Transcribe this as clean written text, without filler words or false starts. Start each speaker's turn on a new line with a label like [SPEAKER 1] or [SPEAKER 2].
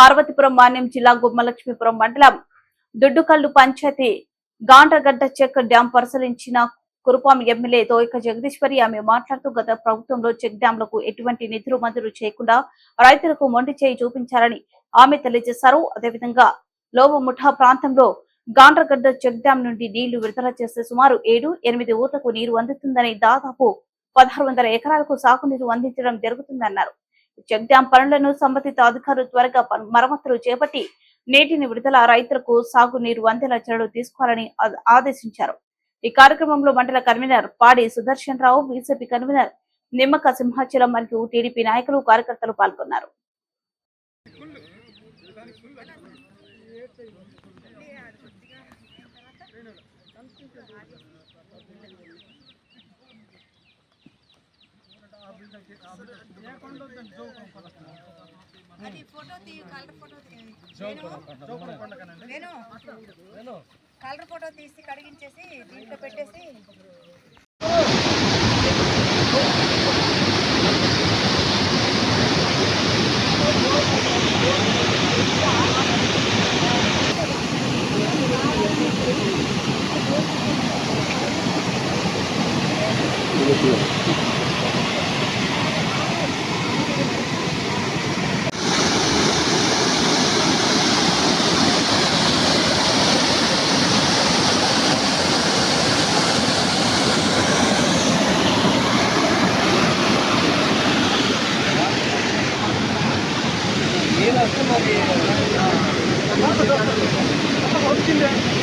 [SPEAKER 1] పార్వతీపురం మాన్యం జిల్లా గుమ్మలక్ష్మీపురం మండలం దుడ్డుకల్లు panchayat గాండ్రగడ్డ check dam పరిశీలించిన కురుపాం ఎమ్మెల్యే తోయిక జగదీశ్వరి. ఆమె మాట్లాడుతూ గత ప్రభుత్వంలో చెక్ డ్యాంలకు ఎటువంటి నిధులు మంజూరు చేయకుండా రైతులకు మొండి చేయి చూపించారని ఆమె తెలియజేశారు. అదేవిధంగా లోవముఠా ప్రాంతంలో గాండ్రగడ్డ చెక్ డ్యాం నుండి నీళ్లు విడుదల చేస్తే సుమారు 7-8 ఊర్లకు నీరు అందుతుందని, దాదాపు 1600 ఎకరాలకు సాగునీరు అందించడం జరుగుతుందన్నారు. చెక్ డ్యాం పనులను సంబంధిత అధికారులు త్వరగా మరమ్మతులు చేపట్టి నీటిని విడుదల రైతులకు సాగునీరు అందేలా చర్యలు తీసుకోవాలని ఆదేశించారు. ఈ కార్యక్రమంలో మండల కన్వీనర్ పాడి సుదర్శన్ రావు, బీజేపీ కన్వీనర్ నిమ్మక సింహాచలం మరియు టీడీపీ నాయకులు, కార్యకర్తలు పాల్గొన్నారు.
[SPEAKER 2] అది ఫోటో తీ, కలర్ ఫోటో నేను కలర్ ఫోటో తీసి కడిగించేసి దీంట్లో పెట్టేసి
[SPEAKER 3] వచ్చింది.